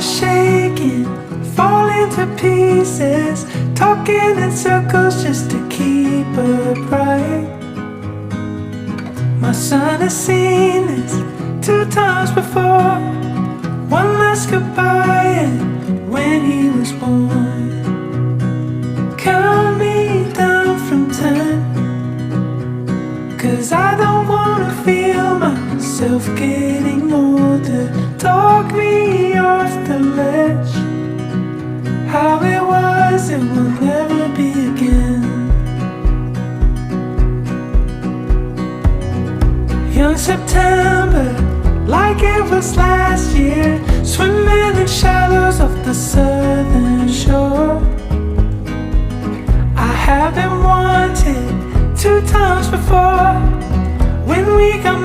was shaking, falling to pieces, talking in circles just to keep upright. My son has seen this 2 times before. One last goodbye and when he was born. Count me down from 10, 'cause I don't wanna feel myself getting older. Talk me off the ledge. How it was, it will never be again. Young September, like it was last year, swimming in shallows of the southern shore. I have been wanted 2 times before. When we got